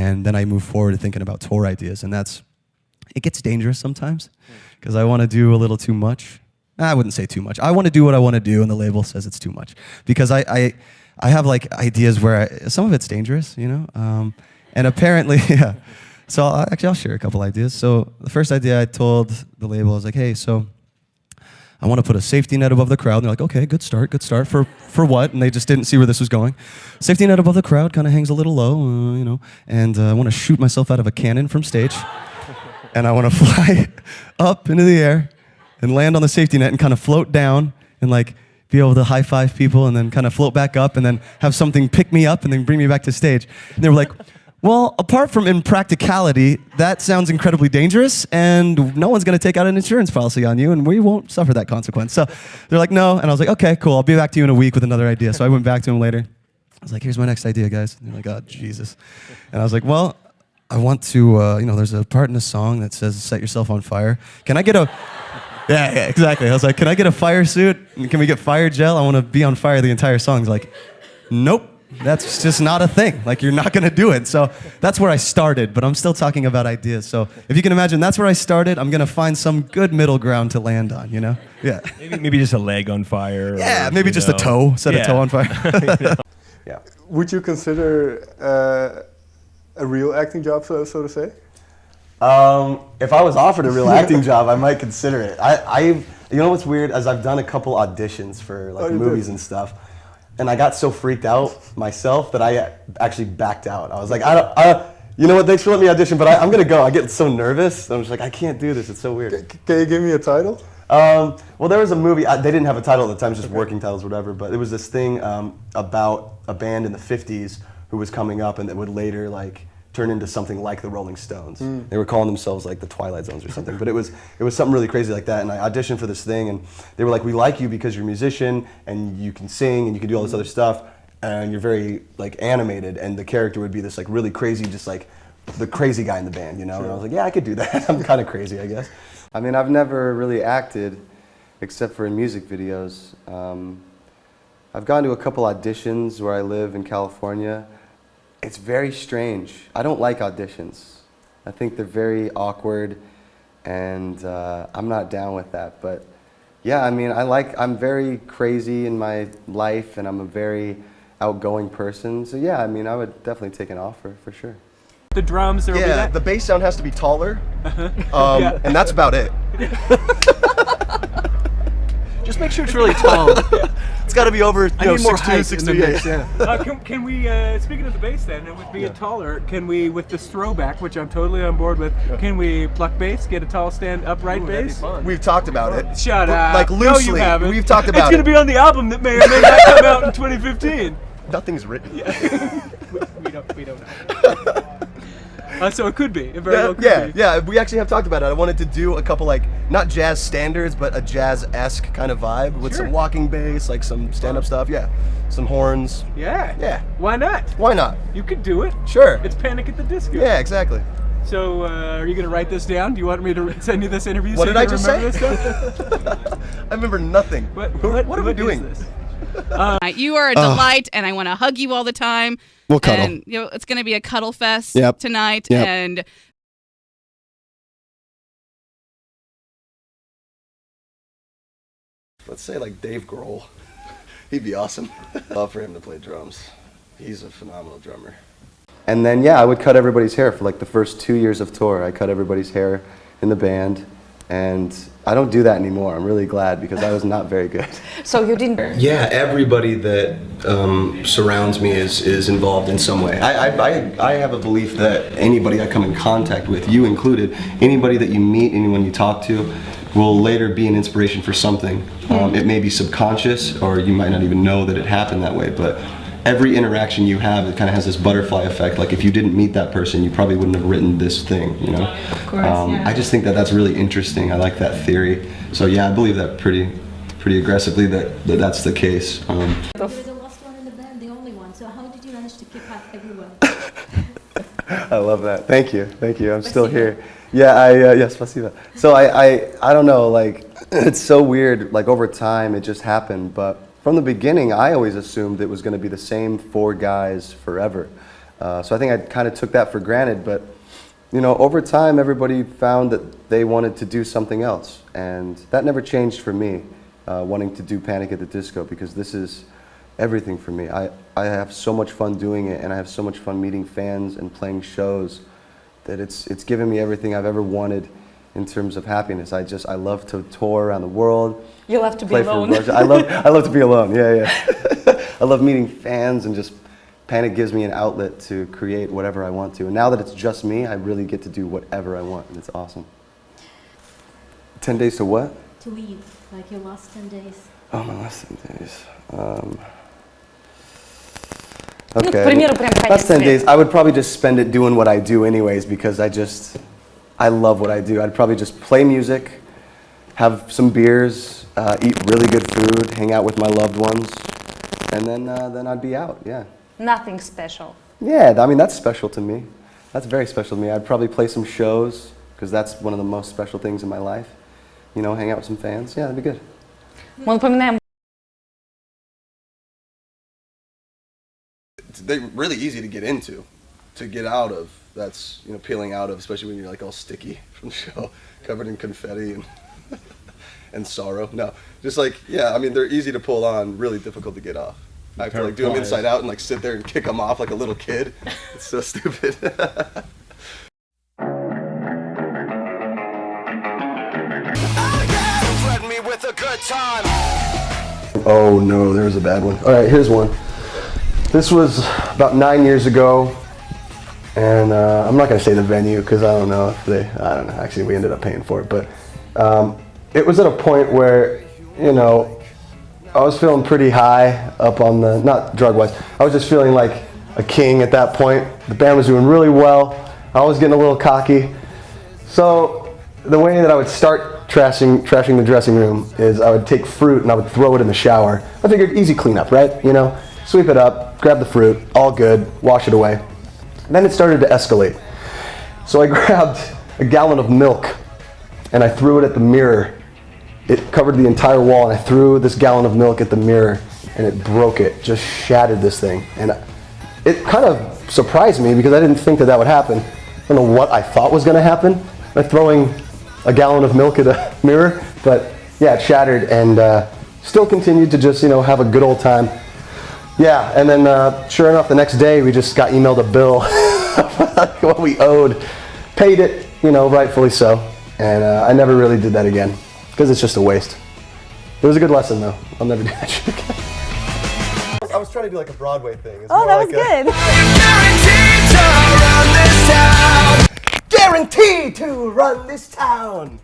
and then I move forward to thinking about tour ideas, and it gets dangerous sometimes, because I want to do a little too much. I wouldn't say too much. I want to do what I want to do, and the label says it's too much, because I have like ideas where some of it's dangerous, you know, and apparently, yeah. So I'll share a couple ideas. So the first idea I told the label, I was like, hey, so I want to put a safety net above the crowd. And they're like, okay, good start for what? And they just didn't see where this was going. Safety net above the crowd kind of hangs a little low, you know, and I want to shoot myself out of a cannon from stage, and I want to fly up into the air and land on the safety net and kind of float down and like be able to high five people and then kind of float back up and then have something pick me up and then bring me back to stage. And they were like, well, apart from impracticality, that sounds incredibly dangerous, and no one's going to take out an insurance policy on you, and we won't suffer that consequence. So they're like, no, and I was like, okay, cool, I'll be back to you in a week with another idea. So I went back to them later. I was like, here's my next idea, guys. And they're like, oh, Jesus. And I was like, well, I want to, there's a part in the song that says, set yourself on fire. Can I get a... Yeah, exactly. I was like, can I get a fire suit? Can we get fire gel? I want to be on fire the entire song. He's like, nope. That's just not a thing. Like, you're not going to do it. So that's where I started, but I'm still talking about ideas. So if you can imagine, that's where I started. I'm going to find some good middle ground to land on, you know? Yeah. Maybe just a leg on fire. Yeah, maybe just a toe. Set a toe on fire. Yeah. Would you consider a real acting job, so to say? If I was offered a real acting job, I might consider it. You know what's weird? As I've done a couple auditions for like movies and stuff, and I got so freaked out myself that I actually backed out. I was like, you know what, thanks for letting me audition, but I'm gonna go. I get so nervous. I'm just like, I can't do this, it's so weird. Can you give me a title? Well, there was a movie, they didn't have a title at the time, just working titles, whatever, but it was this thing about a band in the 50s who was coming up and that would later like turn into something like the Rolling Stones. They were calling themselves like the Twilight Zones or something, but it was something really crazy like that, and I auditioned for this thing, and they were like, we like you because you're a musician, and you can sing, and you can do all this other stuff, and you're very like animated, and the character would be this like really crazy, just like the crazy guy in the band, you know? Sure. And I was like, yeah, I could do that. I'm kind of crazy, I guess. I mean, I've never really acted, except for in music videos. I've gone to a couple auditions where I live in California. It's very strange. I don't like auditions. I think they're very awkward, and I'm not down with that. But yeah, I mean, I'm very crazy in my life, and I'm a very outgoing person. So yeah, I mean, I would definitely take an offer for sure. The drums, there will be that? The bass sound has to be taller, and that's about it. Just make sure it's really tall. It's got to be over, I need more 6'2", 6'3". Yeah. Can we, speaking of the bass then, and with being taller, can we, with this throwback, which I'm totally on board with, can we pluck bass, get a tall stand upright bass? We've talked about it. Shut up. Like loosely. No, you haven't. We've talked about it. It's going to be on the album that may or may not come out in 2015. Nothing's written. Yeah. we don't know. So it could be. It very well could be. Yeah, we actually have talked about it. I wanted to do a couple like, not jazz standards, but a jazz-esque kind of vibe with some walking bass, like some stand-up stuff, some horns. Yeah. Why not? Why not? You could do it. Sure. It's Panic at the Disco. Yeah, exactly. So, are you going to write this down? Do you want me to send you this interview? What so did you I can just remember say? This stuff? I remember nothing. What are we doing? Is this? You are a delight, and I want to hug you all the time. We'll cuddle. And it's going to be a cuddle fest tonight. Yep. And let's say like Dave Grohl. He'd be awesome. Love for him to play drums. He's a phenomenal drummer. And then, yeah, I would cut everybody's hair for like the first 2 years of tour. I cut everybody's hair in the band, and I don't do that anymore. I'm really glad, because I was not very good. So you didn't? Yeah, everybody that surrounds me is involved in some way. I have a belief that anybody I come in contact with, you included, anybody that you meet, anyone you talk to, will later be an inspiration for something. It may be subconscious, or you might not even know that it happened that way, but every interaction you have, it kind of has this butterfly effect. Like if you didn't meet that person, you probably wouldn't have written this thing, you know? Of course, yeah. I just think that that's really interesting. I like that theory. So yeah, I believe that pretty aggressively that's the case. You're the last one in the band, the only one. So how did you manage to keep up everyone? I love that. Thank you. I'm still here. Yeah, yes, spasiba. So I don't know, like, it's so weird, like over time it just happened, but from the beginning I always assumed it was going to be the same 4 guys forever. So I think I kind of took that for granted, but you know, over time, everybody found that they wanted to do something else, and that never changed for me, wanting to do Panic at the Disco, because this is everything for me. I have so much fun doing it, and I have so much fun meeting fans and playing shows that it's given me everything I've ever wanted in terms of happiness. I love to tour around the world. You love to be play for alone. I love to be alone. Yeah. I love meeting fans, and just Panic gives me an outlet to create whatever I want to. And now that it's just me, I really get to do whatever I want, and it's awesome. 10 days to what? To leave, like your last 10 days. Oh, my last 10 days. Ну, к Okay, примеру, прям last 10 конец days, лета. I would probably just spend it doing what I do anyways, because I love what I do. I'd probably just play music, have some beers, eat really good food, hang out with my loved ones, and then I'd be out, yeah. Nothing special. Yeah, I mean, that's special to me. That's very special to me. I'd probably play some shows, because that's one of the most special things in my life. You know, hang out with some fans. Yeah, that'd be good. Мы напоминаем. They're really easy to get into, to get out of. That's, you know, peeling out of, especially when you're like all sticky from the show, covered in confetti and and sorrow. No, just like, yeah, I mean, they're easy to pull on, really difficult to get off. I have to like do them inside out and like sit there and kick them off like a little kid. It's so stupid. Oh no, there was a bad one. All right, here's one. This was about 9 years ago, and I'm not gonna say the venue because I don't know. Actually, we ended up paying for it, but it was at a point where, you know, I was feeling pretty high up on the, not drug-wise, I was just feeling like a king at that point. The band was doing really well. I was getting a little cocky. So the way that I would start trashing the dressing room is I would take fruit and I would throw it in the shower. I figured easy cleanup, right? You know, sweep it up, grab the fruit, all good, wash it away. Then it started to escalate. So I grabbed a gallon of milk and I threw it at the mirror. It covered the entire wall, and I threw this gallon of milk at the mirror, and it broke it, just shattered this thing. And it kind of surprised me because I didn't think that would happen. I don't know what I thought was gonna happen by throwing a gallon of milk at a mirror, but yeah, it shattered, and still continued to just, you know, have a good old time. Yeah, and then sure enough, the next day we just got emailed a bill, what we owed, paid it, you know, rightfully so, and I never really did that again. Because it's just a waste. It was a good lesson, though. I'll never do that shit again. I was trying to do like a Broadway thing. Oh, that was good. Guaranteed to run this town.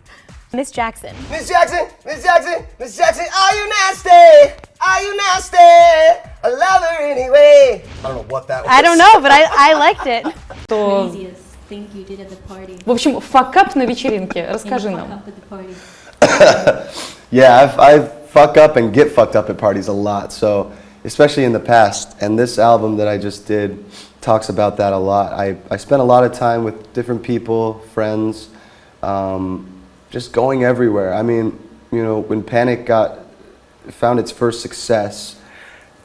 Miss Jackson. Miss Jackson, Miss Jackson, Miss Jackson, are you nasty? Are you nasty? I love her anyway. I don't know what that was. I don't know, but I liked it. Craziest thing you did at the party. В общем, факап на вечеринке. Расскажи Fuck нам. up at the party. Yeah, I fuck up and get fucked up at parties a lot. So, especially in the past, and this album that I just did talks about that a lot. I spent a lot of time with different people, friends, just going everywhere. I mean, you know, when Panic found its first success,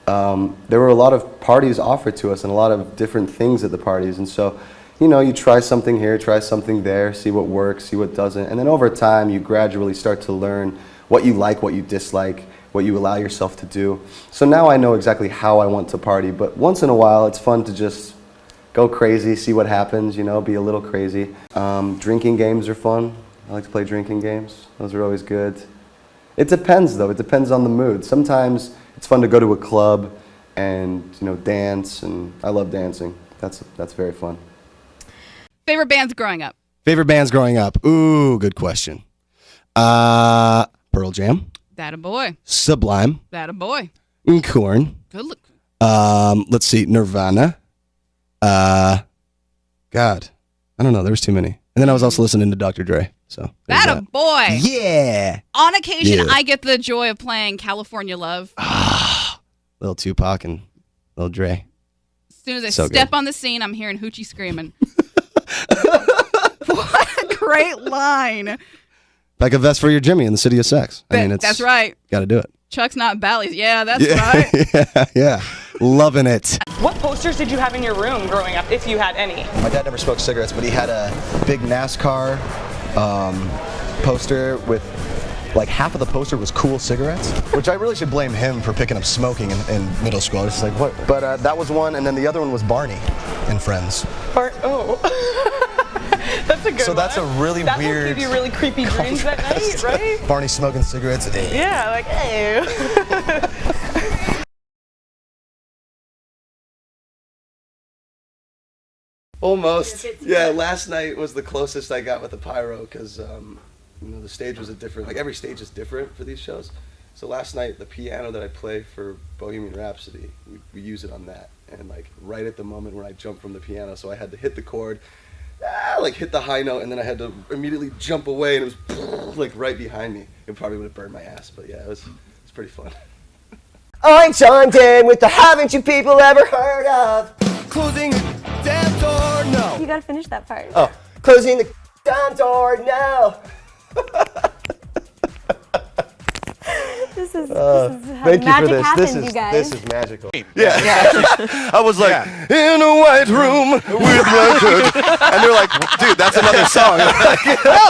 there were a lot of parties offered to us and a lot of different things at the parties. And so, you know, you try something here, try something there, see what works, see what doesn't. And then over time, you gradually start to learn what you like, what you dislike, what you allow yourself to do. So now I know exactly how I want to party. But once in a while, it's fun to just go crazy, see what happens, you know, be a little crazy. Drinking games are fun. I like to play drinking games. Those are always good. It depends, though. It depends on the mood. Sometimes it's fun to go to a club and, you know, dance. And I love dancing. That's very fun. Favorite bands growing up? Favorite bands growing up? Ooh, good question. Pearl Jam, That a boy. Sublime, That a boy. Korn. Good look. Let's see, Nirvana. God, I don't know. There was too many. And then I was also listening to Dr. Dre. So there's That a boy. Yeah. On occasion, Yeah. I get the joy of playing California Love. Little Tupac and Little Dre. As soon as I So step good. on the scene, I'm hearing Hoochie screaming. What a great line. Like a vest for your Jimmy in the City of Sex. I mean, it's That's right. got to do it. Chuck's not Bally's. Yeah, that's Yeah, right. yeah, yeah. loving it. What posters did you have in your room growing up, if you had any? My dad never smoked cigarettes, but he had a big NASCAR poster with, like, half of the poster was cool cigarettes, which I really should blame him for picking up smoking in middle school. I was just like, what? But that was one, and then the other one was Barney and Friends. Oh. That's a good one. So that's a really that weird. That will give you really creepy dreams at night, right? Barney smoking cigarettes. Yeah, like, hey. Almost. Yeah, last night was the closest I got with the pyro because, the stage was like every stage is different for these shows. So last night, the piano that I play for Bohemian Rhapsody, we use it on that. And like right at the moment when I jumped from the piano, so I had to hit the chord, like hit the high note, and then I had to immediately jump away, and it was like right behind me. It probably would have burned my ass, but yeah, it's pretty fun. I'm chanting with the haven't you people ever heard of? Closing the damn door, no. You gotta finish that part. Oh, closing the damn door, no. This is how Thank you for magic this. happens, you guys. This is magical. Yeah. I was like, in a white room with my good. And they're like, dude, that's another song. No,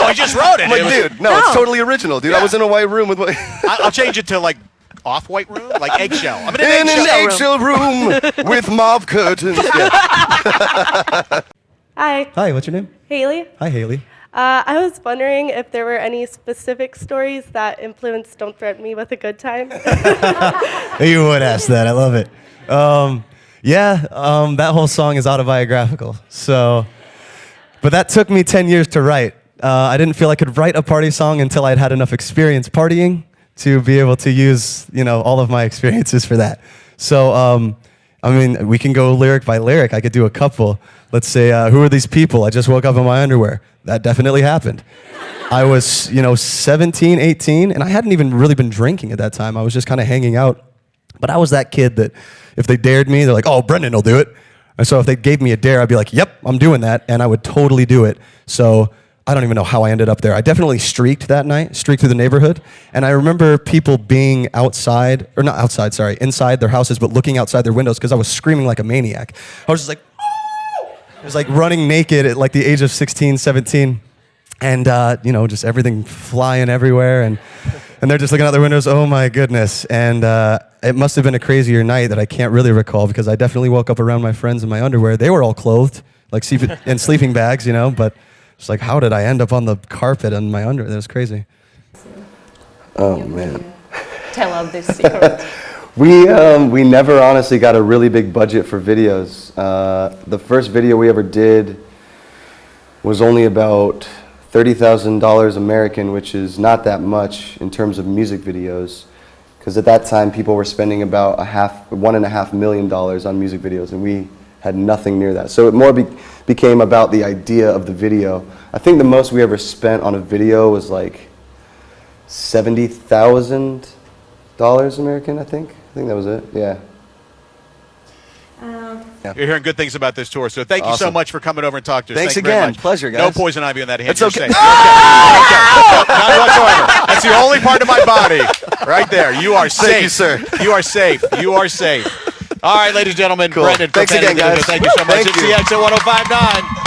I just wrote it. I'm like, dude, no, it's totally original, dude. I was in a white room with my... I'll change it to like off-white room, like eggshell. I'm in in an an eggshell room with mauve curtains. Yeah. Hi, Hi, what's your name? Haley. Hi, Haley. I was wondering if there were any specific stories that influenced Don't Threaten Me with a Good Time. You would ask that. I love it. That whole song is autobiographical. So, but that took me 10 years to write. I didn't feel I could write a party song until I'd had enough experience partying to be able to use, all of my experiences for that. So, we can go lyric by lyric. I could do a couple. Let's say, who are these people? I just woke up in my underwear. That definitely happened. I was, 17, 18, and I hadn't even really been drinking at that time. I was just kind of hanging out. But I was that kid that if they dared me, they're like, oh, Brendon will do it. And so if they gave me a dare, I'd be like, yep, I'm doing that. And I would totally do it. So I don't even know how I ended up there. I definitely streaked that night, streaked through the neighborhood. And I remember people being inside their houses, but looking outside their windows because I was screaming like a maniac. I was just like, I was like running naked at like the age of 16, 17. And, just everything flying everywhere. And they're just looking out their windows. Oh, my goodness. And it must have been a crazier night that I can't really recall because I definitely woke up around my friends in my underwear. They were all clothed, like in sleeping bags, but it's like, how did I end up on the carpet in my underwear? That was crazy. Oh, man. Tell us this secret. We never honestly got a really big budget for videos. The first video we ever did was only about $30,000 American, which is not that much in terms of music videos, because at that time people were spending about $1.5 million on music videos, and we had nothing near that. So it more became about the idea of the video. I think the most we ever spent on a video was like $70,000 American, I think that was it, yeah. You're hearing good things about this tour, so thank you so much for coming over and talking to us. Thank you very again. much. Pleasure, guys. No poison ivy on that hand. It's okay. You're safe. Okay. None whatsoever. That's the only part of my body right there. You are safe. Thank you, sir. You are safe. You are safe. All right, ladies and gentlemen, Cool. Brendon. Thanks again, guys. Thank you so much. Thank It's you. the Exit 105.9.